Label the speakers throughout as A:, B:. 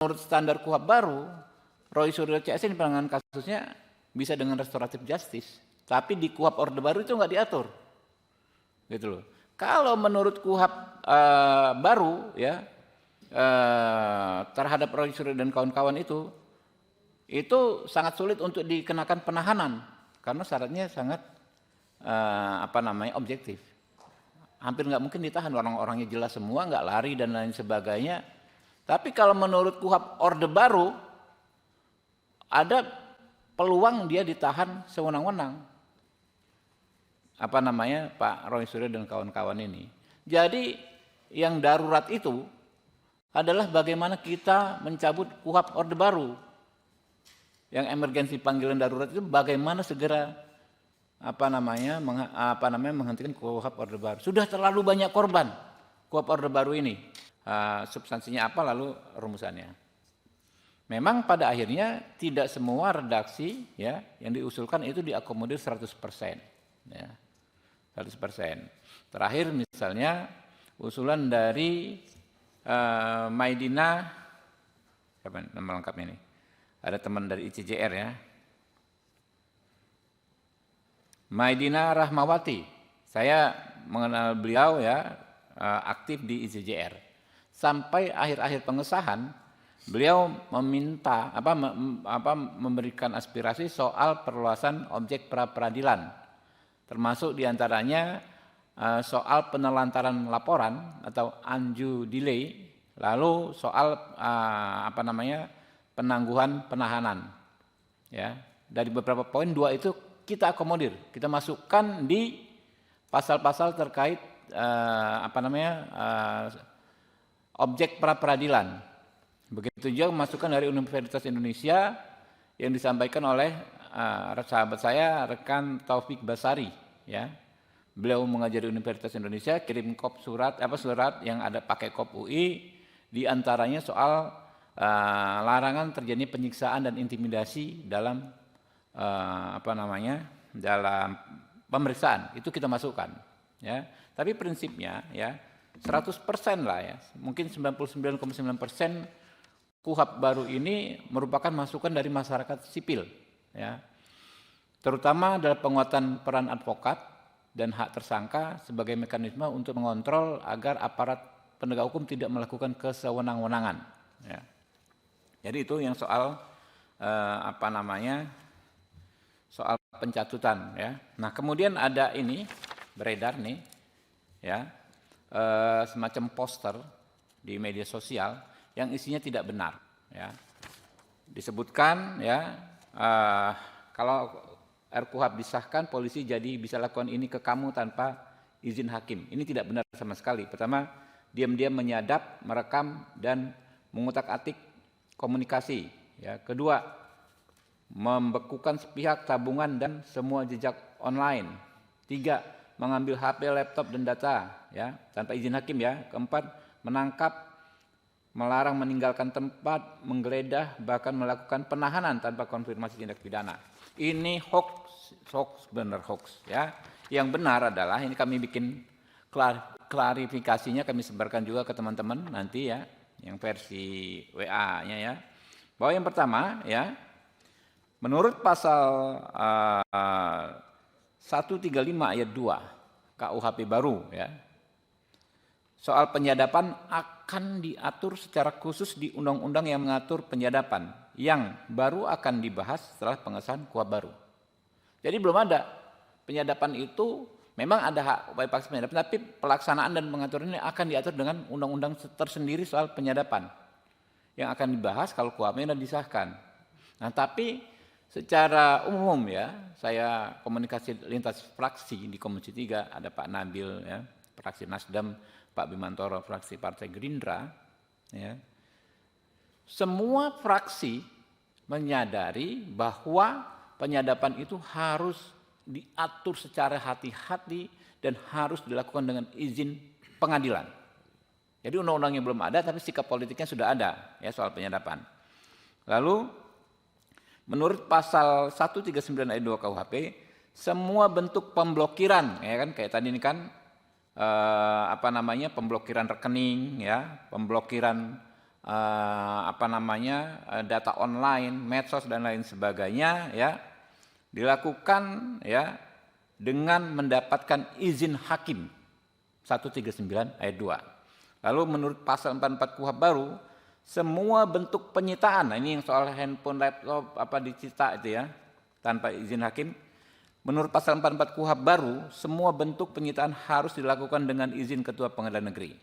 A: menurut standar KUHP baru, Roy Suryo CS ini penanganan kasusnya bisa dengan restoratif justice, tapi di KUHP Orde Baru itu nggak diatur, gitu loh. Kalau menurut KUHP baru ya terhadap Roy Suryo dan kawan-kawan itu sangat sulit untuk dikenakan penahanan karena syaratnya sangat objektif. Hampir nggak mungkin ditahan, orang-orangnya jelas semua, nggak lari dan lain sebagainya. Tapi kalau menurut KUHP Orde Baru, ada peluang dia ditahan sewenang-wenang. Pak Roy Suryo dan kawan-kawan ini. Jadi yang darurat itu adalah bagaimana kita mencabut KUHP Orde Baru. Yang emergensi panggilan darurat itu bagaimana segera menghentikan KUHP Orde Baru. Sudah terlalu banyak korban KUHP Orde Baru ini. Substansinya apa lalu rumusannya. Memang pada akhirnya tidak semua redaksi ya yang diusulkan itu diakomodir 100%. Ya, 100%. Terakhir misalnya usulan dari Maidina, siapa nama lengkapnya ini? Ada teman dari ICJR ya. Maidina Rahmawati. Saya mengenal beliau ya, aktif di ICJR. Sampai akhir-akhir pengesahan, beliau meminta memberikan aspirasi soal perluasan objek pra peradilan, termasuk diantaranya soal penelantaran laporan atau undue delay, lalu soal penangguhan penahanan. Ya, dari beberapa poin, 2 itu kita akomodir, kita masukkan di pasal-pasal terkait objek pra peradilan. Begitu juga masukan dari Universitas Indonesia yang disampaikan oleh sahabat saya, rekan Taufik Basari, ya. Beliau mengajar di Universitas Indonesia, kirim surat yang ada pakai kop UI, di antaranya soal larangan terjadi penyiksaan dan intimidasi dalam dalam pemeriksaan. Itu kita masukkan, ya. Tapi prinsipnya ya 100% lah ya, mungkin 99,9% KUHP baru ini merupakan masukan dari masyarakat sipil, ya. Terutama dalam penguatan peran advokat dan hak tersangka sebagai mekanisme untuk mengontrol agar aparat penegak hukum tidak melakukan kesewenang-wenangan. Ya. Jadi itu yang soal soal pencatutan, ya. Nah kemudian ada ini beredar nih, ya. Semacam poster di media sosial yang isinya tidak benar, ya. Disebutkan ya kalau RKUHP disahkan, polisi jadi bisa lakukan ini ke kamu tanpa izin hakim. Ini tidak benar sama sekali. Pertama, diam-diam menyadap, merekam dan mengutak-atik komunikasi, ya. Kedua, membekukan sepihak tabungan dan semua jejak online. 3, mengambil HP, laptop dan data, ya, tanpa izin hakim, ya. Keempat, menangkap, melarang meninggalkan tempat, menggeledah, bahkan melakukan penahanan tanpa konfirmasi tindak pidana. Ini hoax, benar hoax, ya. Yang benar adalah ini kami bikin klarifikasinya, kami sebarkan juga ke teman-teman nanti ya, yang versi WA-nya ya. Bahwa yang pertama ya, menurut pasal 135 ayat 2 KUHP baru ya, soal penyadapan akan diatur secara khusus di undang-undang yang mengatur penyadapan yang baru akan dibahas setelah pengesahan KUHP baru. Jadi belum ada penyadapan itu, memang ada hak upaya paksa penyadapan, tapi pelaksanaan dan pengaturan ini akan diatur dengan undang-undang tersendiri soal penyadapan yang akan dibahas kalau KUHP-nya disahkan. Nah tapi secara umum ya, saya komunikasi lintas fraksi di Komisi 3, ada Pak Nabil ya, fraksi Nasdem, Pak Bimantoro fraksi Partai Gerindra, ya. Semua fraksi menyadari bahwa penyadapan itu harus diatur secara hati-hati dan harus dilakukan dengan izin pengadilan. Jadi undang-undangnya belum ada, tapi sikap politiknya sudah ada ya soal penyadapan. Lalu menurut pasal 139 ayat 2 KUHP, semua bentuk pemblokiran, ya kan, kayak tadi ini kan pemblokiran rekening, ya, pemblokiran data online, medsos dan lain sebagainya, ya, dilakukan ya dengan mendapatkan izin hakim 139 ayat 2. Lalu menurut pasal 44 KUHP baru, semua bentuk penyitaan, nah ini yang soal handphone, laptop, disita itu ya, tanpa izin hakim, menurut pasal 44 KUHP baru, semua bentuk penyitaan harus dilakukan dengan izin Ketua Pengadilan Negeri.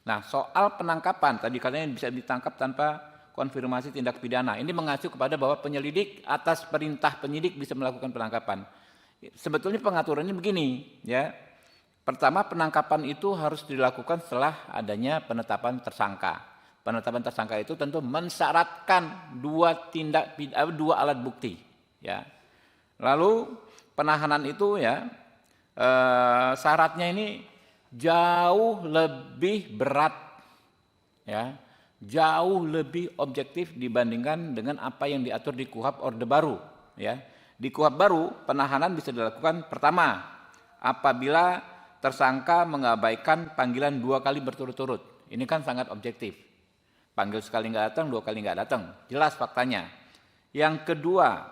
A: Nah, soal penangkapan, tadi katanya bisa ditangkap tanpa konfirmasi tindak pidana. Ini mengacu kepada bahwa penyelidik atas perintah penyidik bisa melakukan penangkapan. Sebetulnya pengaturannya begini, ya. Pertama, penangkapan itu harus dilakukan setelah adanya penetapan tersangka. Penetapan tersangka itu tentu mensyaratkan dua alat bukti, ya. Lalu penahanan itu ya syaratnya ini jauh lebih berat, ya, jauh lebih objektif dibandingkan dengan apa yang diatur di KUHP Orde Baru, ya. Di KUHP baru penahanan bisa dilakukan pertama apabila tersangka mengabaikan panggilan 2 kali berturut-turut. Ini kan sangat objektif. Panggil sekali nggak datang, 2 kali nggak datang, jelas faktanya. Yang kedua,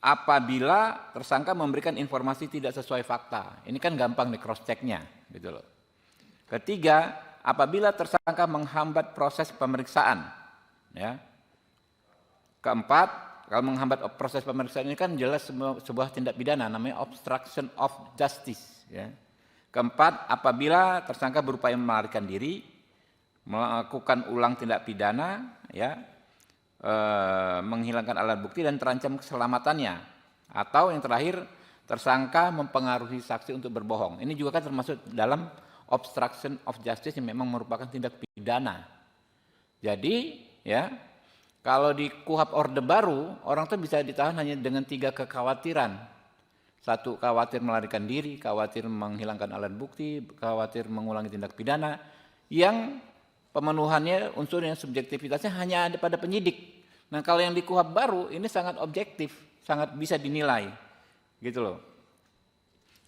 A: apabila tersangka memberikan informasi tidak sesuai fakta, ini kan gampang di cross checknya, gitu loh. Ketiga, apabila tersangka menghambat proses pemeriksaan, ya. Keempat, kalau menghambat proses pemeriksaan ini kan jelas sebuah tindak pidana, namanya obstruction of justice, ya. Keempat, apabila tersangka berupaya melarikan diri, melakukan ulang tindak pidana, ya, menghilangkan alat bukti dan terancam keselamatannya, atau yang terakhir tersangka mempengaruhi saksi untuk berbohong. Ini juga kan termasuk dalam obstruction of justice yang memang merupakan tindak pidana. Jadi ya, kalau di KUHP Orde Baru orang tuh bisa ditahan hanya dengan 3 kekhawatiran. 1, khawatir melarikan diri, khawatir menghilangkan alat bukti, khawatir mengulangi tindak pidana, yang pemenuhannya unsur yang subjektivitasnya hanya ada pada penyidik. Nah, kalau yang di KUHP baru ini sangat objektif, sangat bisa dinilai, gitu loh.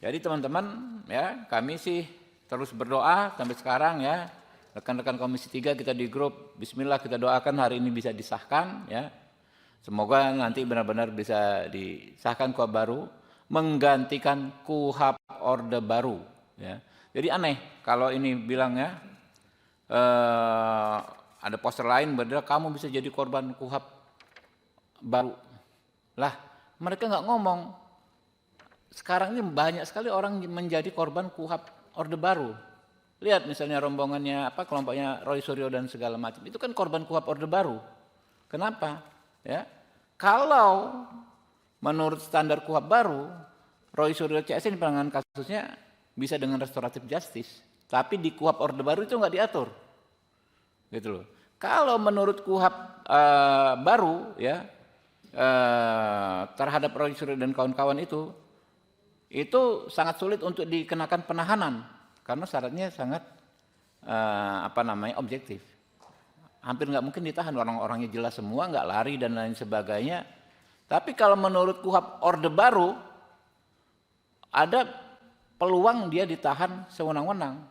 A: Jadi teman-teman, ya, kami sih terus berdoa sampai sekarang, ya, rekan-rekan Komisi 3 kita di grup, Bismillah kita doakan hari ini bisa disahkan, ya. Semoga nanti benar-benar bisa disahkan KUHP baru, menggantikan KUHP Orde Baru, ya. Jadi aneh kalau ini bilang, ya, ada poster lain berarti kamu bisa jadi korban KUHP baru. Lah, mereka nggak ngomong. Sekarang ini banyak sekali orang menjadi korban KUHP Orde Baru. Lihat misalnya rombongannya kelompoknya Roy Suryo dan segala macam. Itu kan korban KUHP Orde Baru. Kenapa? Ya. Kalau menurut standar KUHP baru, Roy Suryo CS ini penanganan kasusnya bisa dengan restoratif justice. Tapi di KUHP Orde Baru itu nggak diatur, gitu loh. Kalau menurut KUHP baru, ya, terhadap Roy Suryo dan kawan-kawan itu sangat sulit untuk dikenakan penahanan karena syaratnya sangat objektif. Hampir nggak mungkin ditahan, orang-orangnya jelas semua, nggak lari dan lain sebagainya. Tapi kalau menurut KUHP Orde Baru ada peluang dia ditahan sewenang-wenang.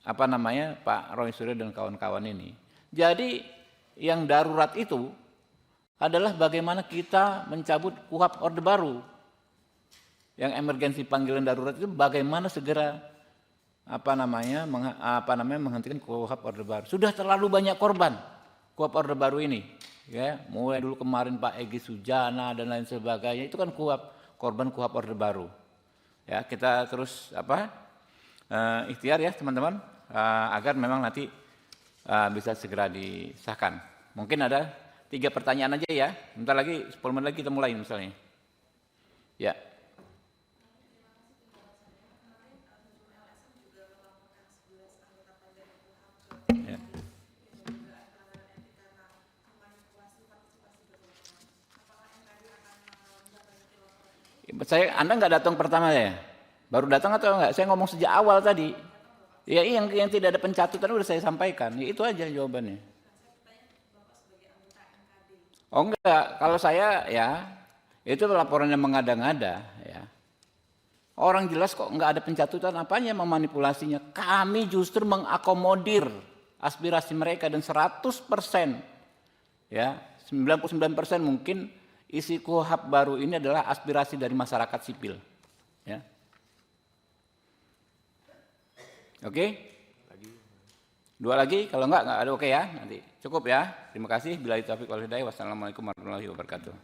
A: Pak Roy Suryo dan kawan-kawan ini. Jadi yang darurat itu adalah bagaimana kita mencabut KUHP Orde Baru. Yang emergensi panggilan darurat itu bagaimana segera menghentikan KUHP Orde Baru. Sudah terlalu banyak korban KUHP Orde Baru ini, ya. Mulai dulu kemarin Pak Egy Sujana dan lain sebagainya, itu kan korban KUHP Orde Baru. Ya, kita terus ikhtiar, ya teman-teman, agar memang nanti bisa segera disahkan. Mungkin ada 3 pertanyaan aja, ya. Bentar lagi, 10 menit lagi kita mulai misalnya. Ya. Ya. Anda nggak datang pertama, ya? Baru datang atau enggak? Saya ngomong sejak awal tadi. Ya, yang tidak ada pencatutan udah saya sampaikan. Ya, itu aja jawabannya. Oh enggak, kalau saya, ya, itu laporannya mengada-ngada, ya. Orang jelas kok nggak ada pencatutan, apanya memanipulasinya. Kami justru mengakomodir aspirasi mereka dan 100%, ya 99% mungkin isi KUHP baru ini adalah aspirasi dari masyarakat sipil. Ya. Oke? Dua lagi, kalau nggak ada oke ya, nanti cukup ya. Terima kasih. Billahi taufiq wal hidayah. Wassalamualaikum warahmatullahi wabarakatuh.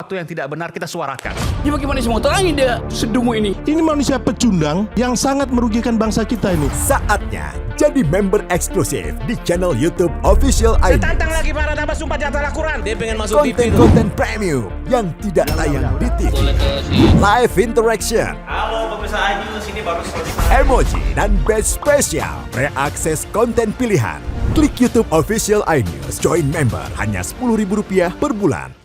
B: Sesuatu yang tidak benar kita suarakan.
C: Ya bagaimana semua terangin dia sedungu ini?
D: Ini manusia pecundang yang sangat merugikan bangsa kita ini.
E: Saatnya jadi member eksklusif di channel YouTube Official
B: Saya
E: iNews.
B: tantang lagi para tambah sumpah di atas Al-Quran. Dia pengen masuk TV.
E: Konten-konten premium yang tidak tayang di TV. Live interaction.
F: Halo pemirsa iNews, ini baru selesai.
E: Emoji dan badge spesial. Reakses konten pilihan. Klik YouTube Official iNews. Join member hanya Rp10.000 per bulan.